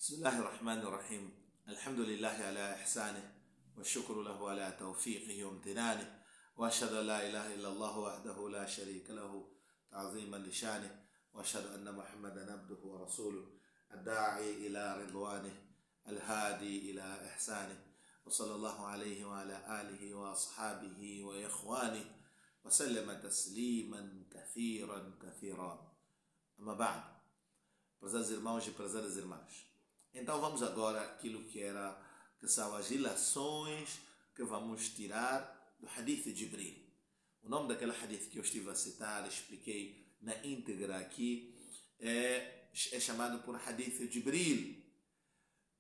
بسم الله الرحمن الرحيم. الحمد لله على إحسانه والشكر له على توفيقه وامتنانه، وأشهد أن لا إله إلا الله وحده لا شريك له تعظيما لشانه، وأشهد أن محمدا عبده ورسوله الداعي إلى رضوانه الهادي إلى إحسانه، وصلى الله عليه وعلى آله وأصحابه وإخوانه وسلم تسليما كثيرا كثيرا. أما بعد, prezados irmãos e prezadas irmãs, então vamos agora àquilo que são as ilações que vamos tirar do Hadith de Jibril. O nome daquele Hadith que eu estive a citar, expliquei na íntegra aqui, é chamado por Hadith de Jibril.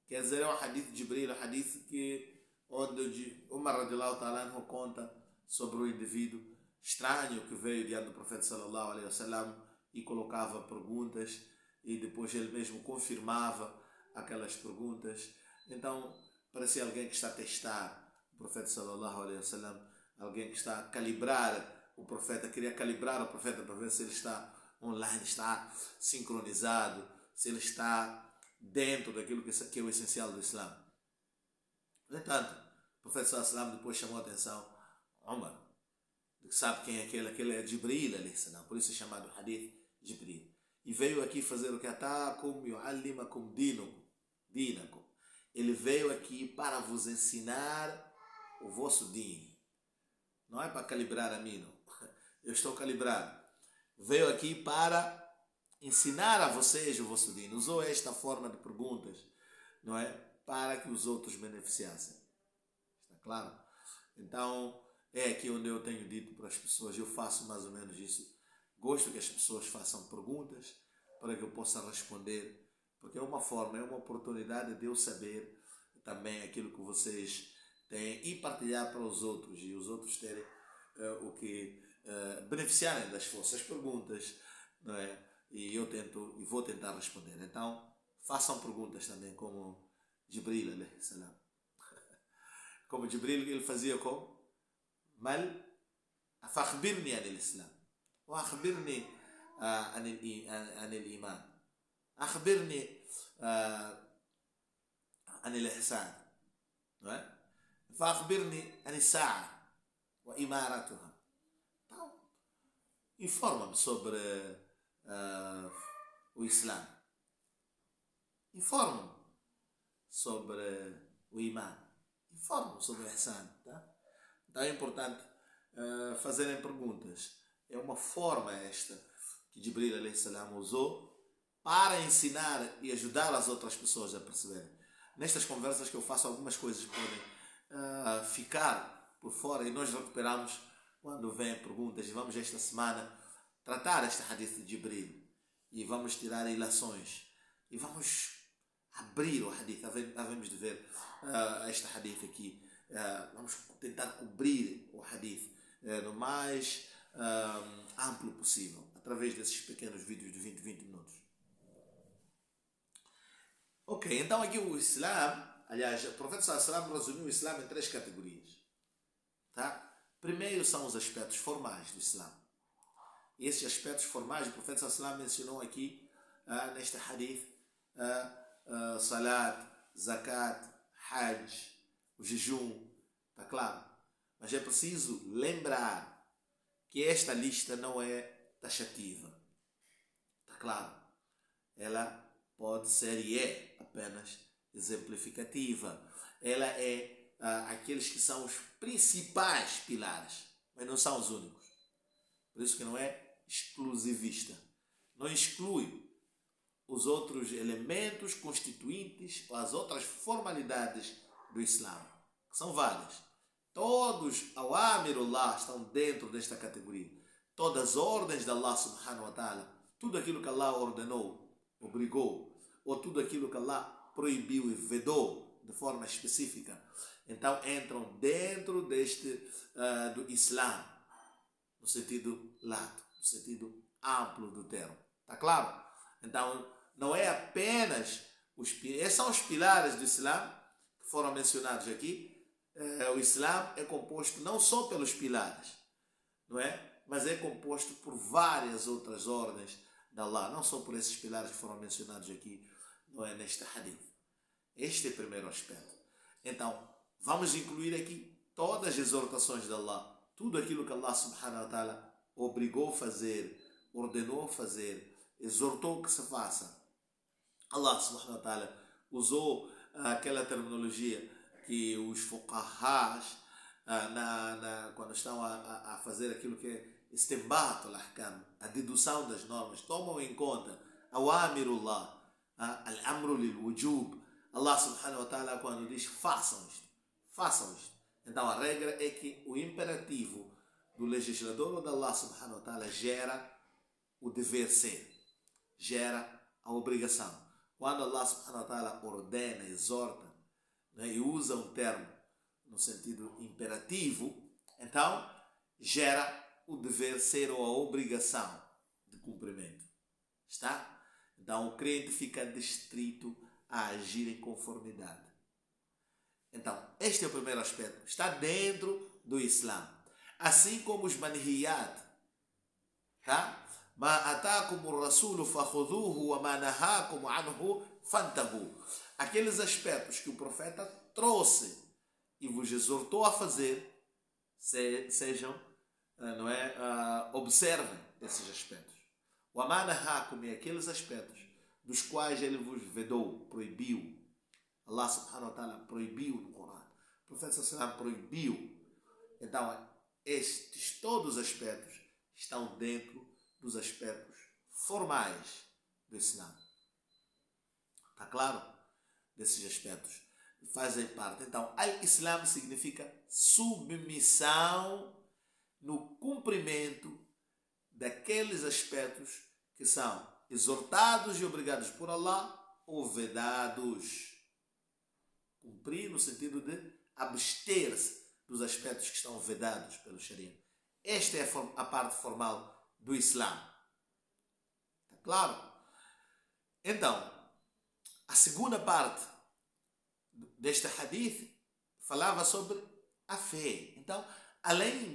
Quer dizer, é o Hadith de Jibril, o Hadith onde Umar radiallahu ta'ala anhu conta sobre o indivíduo estranho que veio diante do profeta sallallahu alaihi wasallam e colocava perguntas e depois ele mesmo confirmava aquelas perguntas. Então parecia alguém que está a testar o profeta sallallahu alaihi wasallam, alguém que está a calibrar o profeta, queria calibrar o profeta para ver se ele está online, está sincronizado, se ele está dentro daquilo que é o essencial do Islã. No entanto, o profeta sallallahu alaihi wasallam depois chamou a atenção Umar, que sabe quem é aquele é Jibril alaihi salam, por isso é chamado Hadith Jibril. E veio aqui fazer o que? Atakum yu'allimakum dinakum. Ele veio aqui para vos ensinar o vosso din. Não é para calibrar a mim, não. Eu estou calibrado. Veio aqui para ensinar a vocês o vosso din. Usou esta forma de perguntas, não é? Para que os outros beneficiassem. Está claro? Então, é aqui onde eu tenho dito para as pessoas, eu faço mais ou menos isso. Gosto que as pessoas façam perguntas para que eu possa responder, porque é uma forma, é uma oportunidade de eu saber também aquilo que vocês têm e partilhar para os outros, e os outros terem o que beneficiarem das vossas perguntas, não é? E eu vou tentar responder. Então, façam perguntas também, como Jibril alaihi salam. Como Jibril, ele fazia como? Mal fakhbirni anil Islam. وأخبرني عن الإيمان، أخبرني عن الإحسان، فأخبرني عن الساعة وإمارتها. Informa-me sobre o Islã, informa-me sobre o Imã, informa-me sobre o Ihsan. Tá? Então é importante fazerem perguntas. É uma forma esta que Jibril alaihi salam usou para ensinar e ajudar as outras pessoas a perceberem. Nestas conversas que eu faço, algumas coisas podem ficar por fora e nós recuperamos quando vêm perguntas. E vamos esta semana tratar este hadith de Jibril e vamos tirar ilações e vamos abrir o hadith. Havemos de ver este hadith aqui. Vamos tentar cobrir o hadith no mais amplo possível, através desses pequenos vídeos de 20 minutos. Ok, então aqui o Islã, aliás, o profeta sallallahu alaihi wasallam resumiu o Islã em 3 categorias. Tá? Primeiro são os aspectos formais do Islã. E esses aspectos formais o profeta sallallahu alaihi wasallam mencionou aqui neste hadith: salat, zakat, hajj, o jejum, está claro? Mas é preciso lembrar que esta lista não é taxativa. Está claro? Ela pode ser e é apenas exemplificativa. Ela é aqueles que são os principais pilares, mas não são os únicos. Por isso que não é exclusivista. Não exclui os outros elementos constituintes ou as outras formalidades do Islã, que são várias. Todos, ao Amirullah, estão dentro desta categoria. Todas as ordens de Allah subhanahu wa ta'ala, tudo aquilo que Allah ordenou, obrigou, ou tudo aquilo que Allah proibiu e vedou de forma específica, então entram dentro do Islã, no sentido lato, no sentido amplo do termo. Está claro? Então, não é apenas esses são os pilares do Islã que foram mencionados aqui. O Islã é composto não só pelos pilares, não é? Mas é composto por várias outras ordens de Allah, não só por esses pilares que foram mencionados aqui, não é, neste hadith. Este é o primeiro aspecto. Então, vamos incluir aqui todas as exortações de Allah, tudo aquilo que Allah subhanahu wa ta'ala obrigou a fazer, ordenou a fazer, exortou que se faça. Allah subhanahu wa ta'ala usou aquela terminologia que os fuqahás, quando estão a fazer aquilo que é istinbat al-ahkam, a dedução das normas, tomam em conta awamirullah, al-amru lil-wujub. Allah subhanahu wa ta'ala quando diz façam isto, façam isto. Então a regra é que o imperativo do legislador ou de Allah subhanahu wa ta'ala gera o dever ser, gera a obrigação. Quando Allah subhanahu wa ta'ala ordena, exorta, né, e usa um termo no sentido imperativo, então gera o dever ser ou a obrigação de cumprimento. Está? Então o crente fica distrito a agir em conformidade. Então, este é o primeiro aspecto. Está dentro do Islã. Assim como os manhiyat. Tá? Ma atakum ar-rasulu fakhudhuhu wa ma nahakum anhu fantahu. Aqueles aspectos que o profeta trouxe e vos exortou a fazer, sejam, não é, observem esses aspectos. Wa ma nahakum é aqueles aspectos dos quais ele vos vedou, proibiu. Allah subhanahu wa ta'ala proibiu no Corão. O profeta sallallahu proibiu. Então, estes todos os aspectos estão dentro dos aspectos formais do Islã. Está claro? Desses aspectos fazem parte. Então, al-Islam significa submissão no cumprimento daqueles aspectos que são exortados e obrigados por Allah ou vedados. Cumprir no sentido de abster-se dos aspectos que estão vedados pelo Sharia. Esta é a parte formal do Islã. Está claro? Então, a segunda parte deste hadith falava sobre a fé. Então, além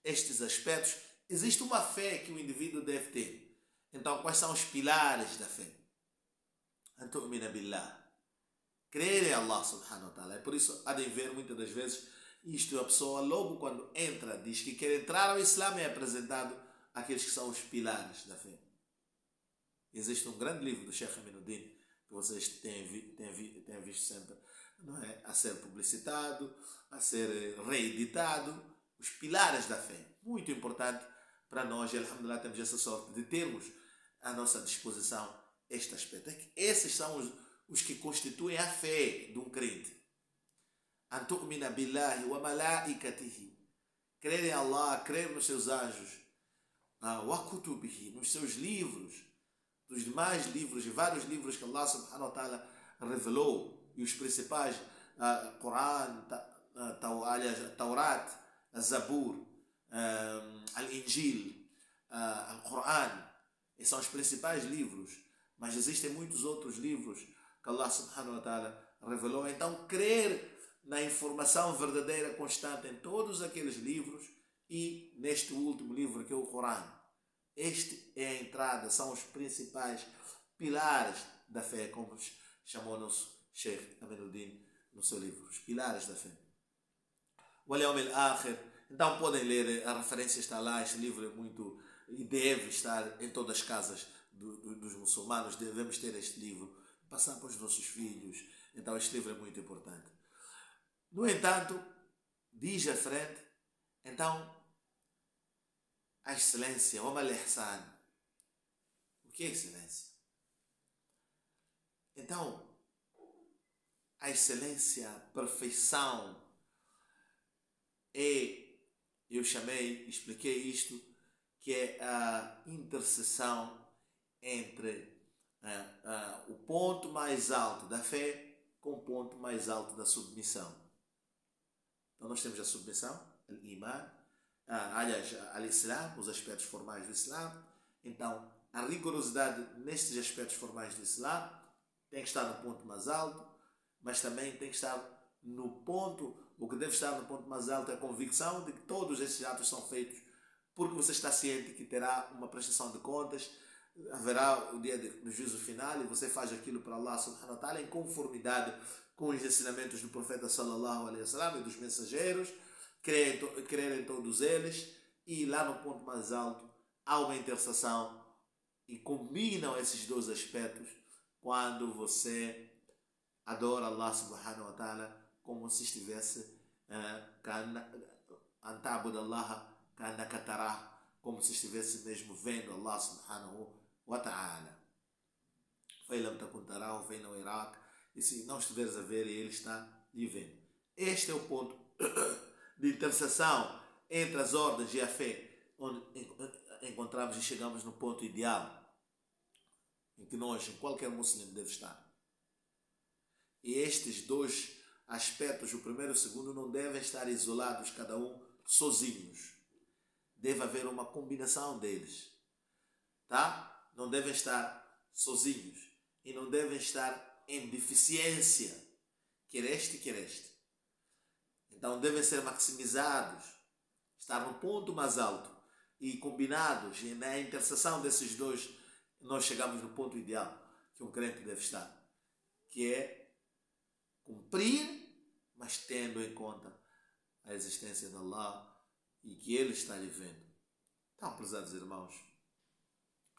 estes aspectos, existe uma fé que o indivíduo deve ter. Então, quais são os pilares da fé? An tu'mina billah. Crer em Allah subhanahu wa ta'ala. É por isso, há de ver muitas das vezes isto, a pessoa logo quando entra, diz que quer entrar ao Islã, é apresentado aqueles que são os pilares da fé. Existe um grande livro do Sheikh Aminuddin, que vocês têm visto sempre, não é? A ser publicitado, a ser reeditado, os pilares da fé. Muito importante para nós, e alhamdulillah temos essa sorte de termos à nossa disposição este aspecto. É que esses são os que constituem a fé de um crente. An tu'mina billahi wa malaikatihi. Crer em Allah, crer nos seus anjos, wa kutubihi, nos seus livros, dos demais livros e vários livros que Allah subhanahu wa ta'ala revelou, e os principais, Quran, Taurat, Zabur, Al-Injil, Al-Quran, esses são os principais livros, mas existem muitos outros livros que Allah subhanahu wa ta'ala revelou. Então, crer na informação verdadeira constante em todos aqueles livros e neste último livro que é o Corão. Este é a entrada, são os principais pilares da fé, como chamou nosso Sheikh Aminuddin no seu livro, os pilares da fé. Wal Yawm al-Akhir. Então podem ler, a referência está lá, este livro é muito, e deve estar em todas as casas dos muçulmanos, devemos ter este livro, passar para os nossos filhos. Então este livro é muito importante. No entanto, diz à frente, então, a excelência, o mal-ihsan. O que é excelência? Então, a excelência, a perfeição, eu expliquei isto, que é a interseção entre o ponto mais alto da fé com o ponto mais alto da submissão. Então nós temos a submissão, al-iman, aliás, al-islam, os aspectos formais do Islã. Então, a rigorosidade nestes aspectos formais do Islã tem que estar no ponto mais alto, mas também tem que estar no ponto, o que deve estar no ponto mais alto é a convicção de que todos esses atos são feitos porque você está ciente que terá uma prestação de contas haverá o dia do juízo final e você faz aquilo para Allah subhanahu wa ta'ala em conformidade com os ensinamentos do profeta sallallahu alaihi wasallam e dos mensageiros, crer em todos eles, e lá no ponto mais alto há uma intercessão, e combinam esses dois aspectos quando você adora Allah subhanahu wa ta'ala como se estivesse antabud Allah ka'annaka tarah, como se estivesse mesmo vendo Allah subhanahu wa ta'ala. فَإِلَمْ تَكُنْ تَرَاهُ فَإِنَّهُ يَرَاكَ. E se não estiveres a ver, ele está lhe vendo. Este é o ponto de interseção entre as ordens e a fé, onde encontramos e chegamos no ponto ideal em que nós, em qualquer muçulmano, deve estar. E estes dois aspectos, o primeiro e o segundo, não devem estar isolados, cada um sozinhos. Deve haver uma combinação deles, tá? Não devem estar sozinhos e não devem estar em deficiência, quer este, quer este. Então devem ser maximizados, estar no ponto mais alto e combinados, e na interseção desses dois nós chegamos no ponto ideal que um crente deve estar, que é cumprir, mas tendo em conta a existência de Allah e que Ele está lhe vendo. Então, prezados irmãos,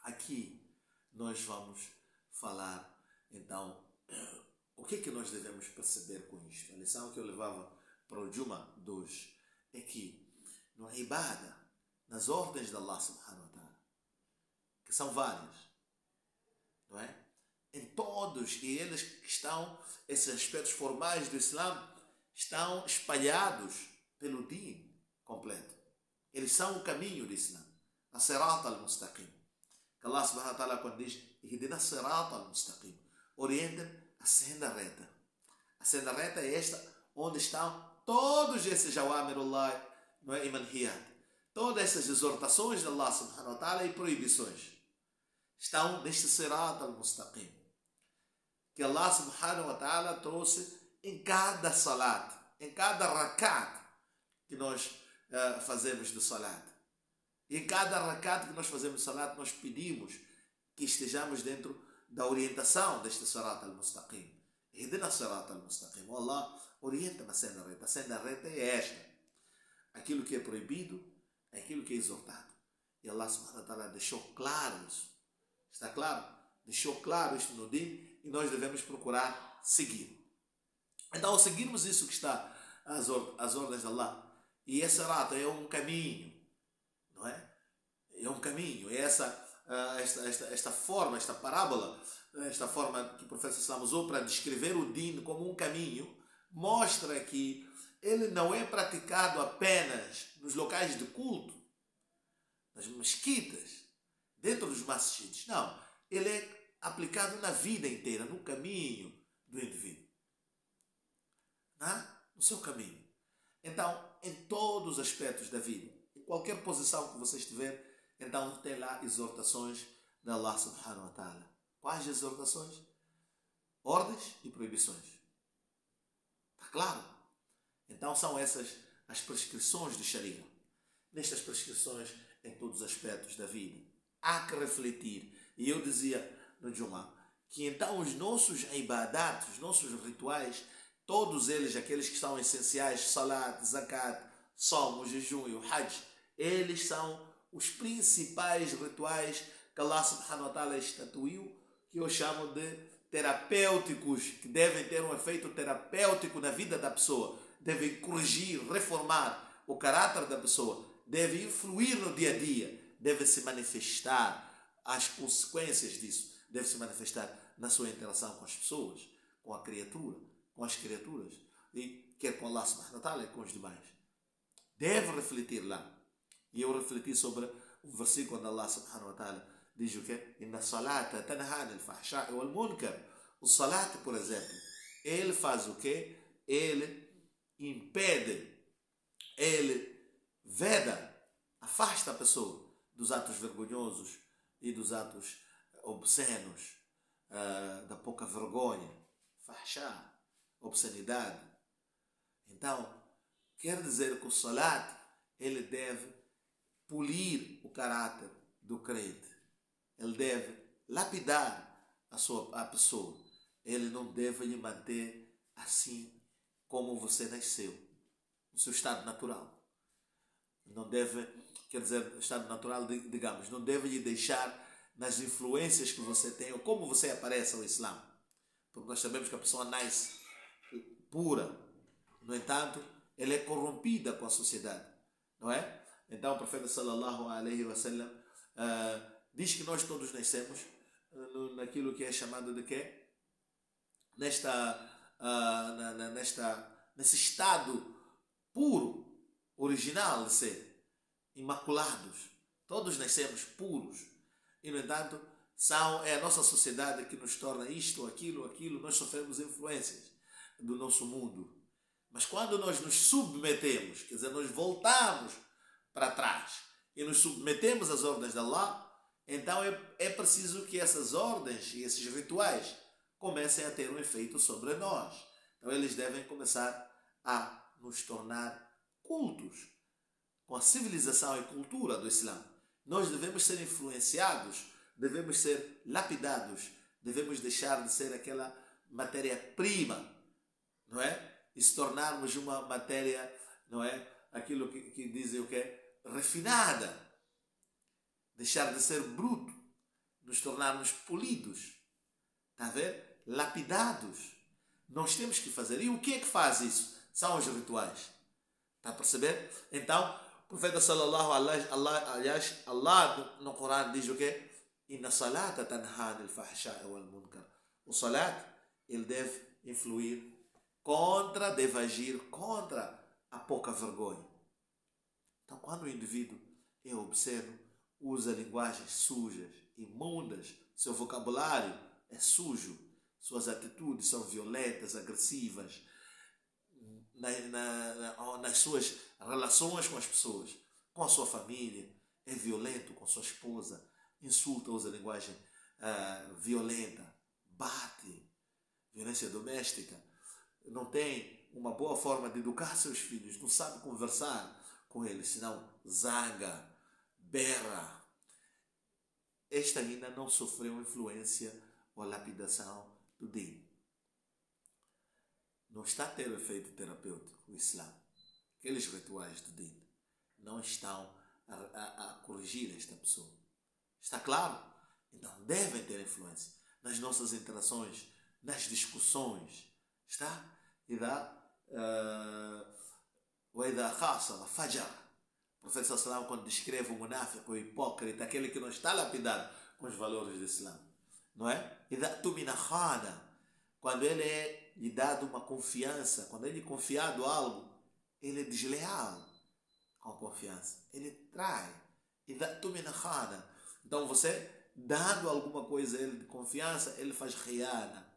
aqui nós vamos falar, então, o que é que nós devemos perceber com isto? A lição que eu levava para o Juma de hoje é que no Ibada, nas ordens de Allah subhanahu wa ta'ala, que são várias, não é? Em todos, e eles que estão, esses aspectos formais do Islã, estão espalhados pelo Din completo. Eles são o caminho do Islã, a Sirat al-Mustaqim. Que Allah subhanahu wa ta'ala, quando diz Ihdina Sirat al-Mustaqim, orienta a senda reta. A senda reta é esta, onde estão todos esses Jawamirullah, não é? Imanhiyat. Todas essas exortações de Allah subhanahu wa ta'ala e proibições estão neste Sirat al-Mustaqim, que Allah subhanahu wa ta'ala trouxe em cada salat, em cada rakat que nós fazemos de salat. E em cada rakat que nós fazemos de salat, nós pedimos que estejamos dentro da orientação deste Sirat al-Mustaqim. Ihdina Sirat al-Mustaqim. Allah orienta-me a senda reta. A senda reta é esta. Aquilo que é proibido, aquilo que é exortado. E Allah subhanahu wa ta'ala deixou claro isso. Está claro? Deixou claro isto no Din e nós devemos procurar seguir. Então, ao seguirmos isso que está as ordens de Allah, e essa rata é um caminho, não é? É um caminho, é esta forma, esta parábola, esta forma que o profeta Islam usou para descrever o Din como um caminho, mostra que ele não é praticado apenas nos locais de culto, nas mesquitas, dentro dos masjids. Não, ele é aplicado na vida inteira, no caminho do indivíduo, no seu caminho. Então, em todos os aspectos da vida, em qualquer posição que você estiver, então tem lá exortações de Allah subhanahu wa ta'ala. Quais exortações? Ordens e proibições. Está claro? Então são essas as prescrições de Sharia. Nestas prescrições, em todos os aspectos da vida, há que refletir. E eu dizia no Jumá que então os nossos ibadat, os nossos rituais, todos eles, aqueles que são essenciais, salat, zakat, som, o jejum e o hajj, eles são os principais rituais que Allah subhanahu wa ta'ala estatuiu, que eu chamo de terapêuticos, que devem ter um efeito terapêutico na vida da pessoa, devem corrigir, reformar o caráter da pessoa, devem influir no dia a dia, devem se manifestar as consequências disso, devem se manifestar na sua interação com as pessoas, com a criatura, com as criaturas, e quer com Allah subhanahu wa ta'ala e com os demais. Deve refletir lá. E eu refleti sobre o versículo onde Allah subhanahu wa ta'ala diz o quê? Inna salata tanha anil fahsha'i wal munkar. O salat, por exemplo, ele faz o quê? Ele impede, ele veda, afasta a pessoa dos atos vergonhosos e dos atos obscenos, da pouca vergonha, fahsha, obscenidade. Então, quer dizer que o salat, ele deve polir o caráter do crente. ele deve lapidar a pessoa. Ele não deve lhe manter assim como você nasceu, no seu estado natural. Não deve, quer dizer, estado natural, digamos, não deve lhe deixar nas influências que você tem ou como você aparece ao Islã. Porque nós sabemos que a pessoa nasce pura. No entanto, ela é corrompida com a sociedade. Não é? Então o profeta sallallahu alaihi wasallam diz que nós todos nascemos naquilo que é chamado de quê? Nesse estado puro, original de ser, imaculados. Todos nascemos puros. E, no entanto, é a nossa sociedade que nos torna isto, aquilo. Nós sofremos influências do nosso mundo. Mas quando nós nos submetemos, quer dizer, nós voltamos para trás e nos submetemos às ordens de Allah, então é preciso que essas ordens e esses rituais comecem a ter um efeito sobre nós. Então eles devem começar a nos tornar cultos com a civilização e cultura do Islã. Nós devemos ser influenciados, devemos ser lapidados, devemos deixar de ser aquela matéria-prima, não é? E se tornarmos uma matéria, não é? Aquilo que dizem o que é refinada. Deixar de ser bruto, nos tornarmos polidos. Está a ver? Lapidados. Nós temos que fazer. E o que é que faz isso? São os rituais. Está a perceber? Então, o profeta sallallahu alaihi aliás, Allah no Corão diz o quê? Inna salata tanha anil fahsha'i wal munkar. O salat, ele deve influir deve agir contra a pouca vergonha. Então, quando o indivíduo é obsceno, usa linguagens sujas, imundas, seu vocabulário é sujo, suas atitudes são violentas, agressivas, nas suas relações com as pessoas, com a sua família, é violento com sua esposa, insulta, usa linguagem violenta, bate, violência doméstica, não tem uma boa forma de educar seus filhos, não sabe conversar com eles, senão zanga, berra. Esta ainda não sofreu influência ou lapidação do Din. Não está a ter efeito terapêutico o Islã. Aqueles rituais do Din não estão a corrigir esta pessoa. Está claro? Então devem ter influência nas nossas interações, nas discussões. Está? وإذا خاصم فجر. O profeta sallallahu quando descreve o munáfico, o hipócrita, aquele que não está lapidado com os valores do Islã, não é? إذا اؤتمن خان. Quando ele é lhe dado uma confiança, quando ele é confiado algo, ele é desleal com a confiança, ele trai. إذا اؤتمن خان. Então você dando alguma coisa a ele de confiança, ele faz khiana,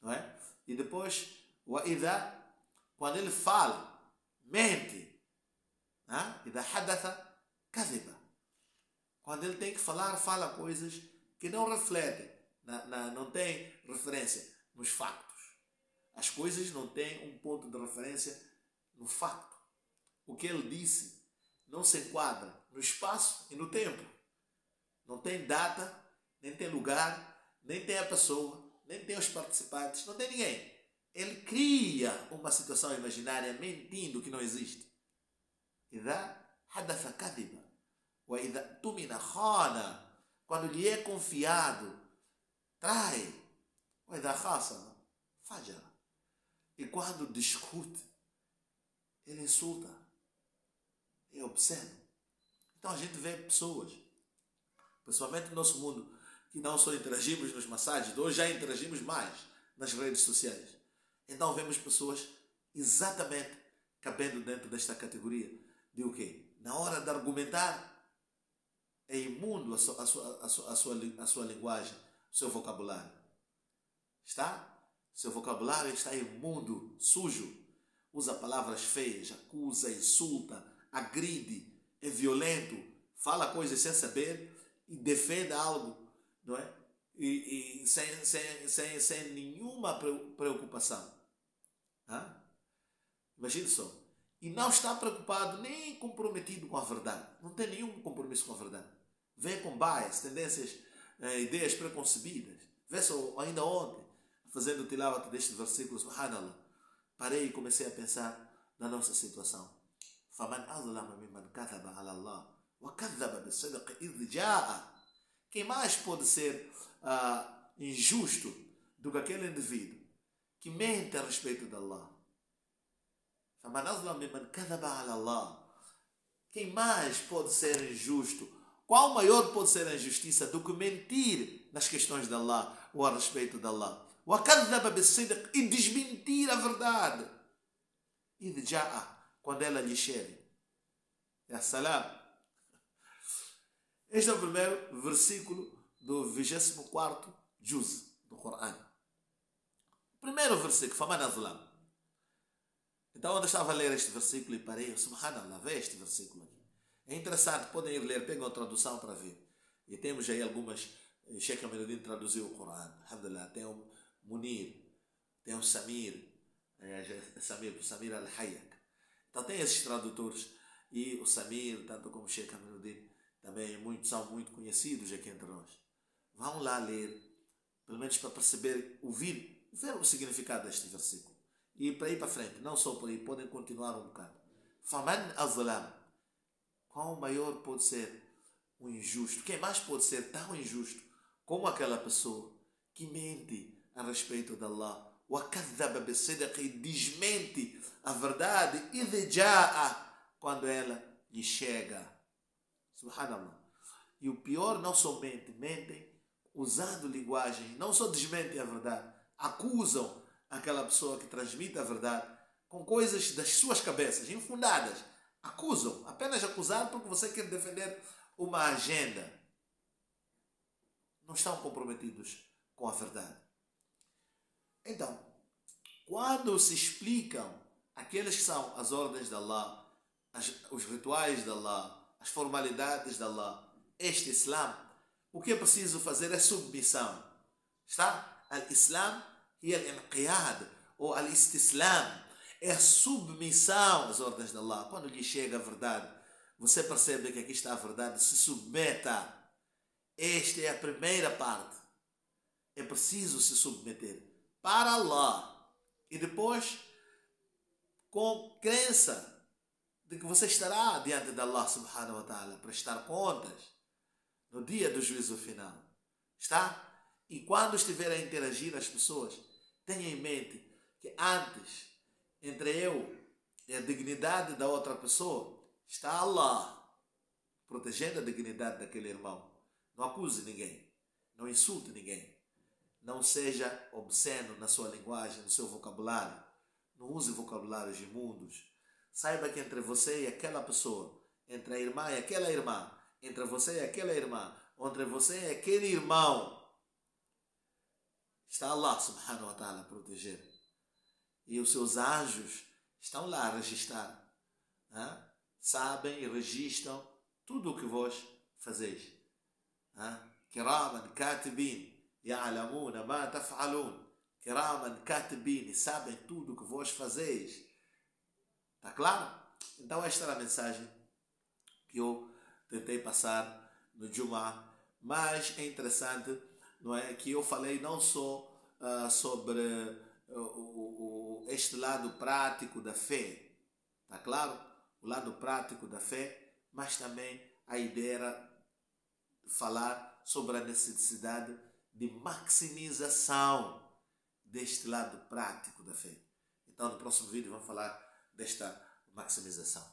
não é? E depois quando ele fala, mente. إذا حدث كذب. Quando ele tem que falar, fala coisas que não refletem, não tem referência nos factos. As coisas não têm um ponto de referência no facto. O que ele disse não se enquadra no espaço e no tempo. Não tem data, nem tem lugar, nem tem a pessoa, nem tem os participantes, não tem ninguém. Ele cria uma situação imaginária mentindo que não existe. إذا حدث كذب وإذا اؤتمن خان. Quando lhe é confiado, trai. وإذا خاصم فجر. E quando discute, ele insulta. É obsceno. Então a gente vê pessoas, principalmente no nosso mundo, que não só interagimos nos massagens, hoje já interagimos mais nas redes sociais. Então vemos pessoas exatamente cabendo dentro desta categoria de o quê? Na hora de argumentar, é imundo a sua linguagem, o seu vocabulário. Está? Seu vocabulário está imundo, sujo. Usa palavras feias, acusa, insulta, agride, é violento, fala coisas sem saber e defende algo, não é? E sem nenhuma preocupação. Imagine só. E não está preocupado nem comprometido com a verdade. Não tem nenhum compromisso com a verdade. Vem com bias, tendências ideias preconcebidas. Vê só, ainda ontem, fazendo tilawat deste versículo, subhanallah, parei e comecei a pensar na nossa situação. فَمَنْ أَظْلَمَ مِمَّنْ كَذَبَ عَلَى اللَّهِ وَكَذَّبَ بِالصِّدْقِ إِذْ جَاءَ. Quem mais pode ser injusto do que aquele indivíduo que mente a respeito de Allah? فَمَنْ أَظْلَمَ مِمَّنْ كَذَبَ عَلَى اللَّهِ. Quem mais pode ser injusto? Qual maior pode ser a injustiça do que mentir nas questões de Allah ou a respeito de Allah? وَكَذَّبَ بِالصِّدْقِ. E desmentir a verdade. إِذْ جَاءَ. Quando ela lhe chega. Ya salam. Este é o primeiro versículo do 24º juz do Corão. Primeiro versículo, فَمَنْ أَظْلَمَ. Então, quando eu estava a ler este versículo e parei, subhanallah, vê este versículo aqui. É interessante, podem ir ler, pegam a tradução para ver. E temos aí algumas, Sheikh Aminuddin traduziu o Corão, alhamdulillah. Tem o Munir, tem o Samir Al-Hayyak. Então tem esses tradutores, e o Samir, tanto como o Sheikh Aminuddin, também são muito conhecidos aqui entre nós. Vão lá ler, pelo menos para perceber, ver o significado deste versículo. E para ir para frente, não só por aí, podem continuar um bocado. فَمَنْ أَظْلَمَ. Qual maior pode ser o injusto? Quem mais pode ser tão injusto como aquela pessoa que mente a respeito de Allah? وَكَذَّبَ بِالصِّدْقِ. E desmente a verdade. إِذْ جَاءَ. Quando ela lhe chega. Subhanallah. E o pior, não somente mentem usando linguagem, não só desmentem a verdade, acusam aquela pessoa que transmite a verdade com coisas das suas cabeças, infundadas. Acusam, apenas acusar porque você quer defender uma agenda. Não estão comprometidos com a verdade. Então, quando se explicam aqueles que são as ordens de Allah, os rituais de Allah, as formalidades de Allah, este Islã, o que é preciso fazer é submissão. Está? Al-Islam e al-Inqiyad, ou al-Istislam, é a submissão às ordens de Allah. Quando lhe chega a verdade, você percebe que aqui está a verdade, se submeta. Esta é a primeira parte. É preciso se submeter para Allah. E depois, com crença de que você estará diante de Allah subhanahu wa ta'ala, prestar contas no dia do juízo final. Está? E quando estiver a interagir as pessoas, tenha em mente que antes, entre eu e a dignidade da outra pessoa, está Allah, protegendo a dignidade daquele irmão. Não acuse ninguém, não insulte ninguém, não seja obsceno na sua linguagem, no seu vocabulário, não use vocabulários imundos. Saiba que entre você e aquela pessoa, entre a irmã e aquela irmã, entre você e aquela irmã, entre você e aquele irmão, está Allah subhanahu wa ta'ala a proteger. E os seus anjos estão lá a registrar. Sabem e registram tudo o que vós fazeis. Kiraman katibin ya'lamuna ma taf'alun. Kiraman katibin, sabem tudo o que vós fazeis. Está claro? Então esta era a mensagem que eu tentei passar no Jum'ah. Mas é interessante, não é, que eu falei não só sobre este lado prático da fé, está claro? O lado prático da fé, mas também a ideia era falar sobre a necessidade de maximização deste lado prático da fé. Então no próximo vídeo vamos falar desta maximização.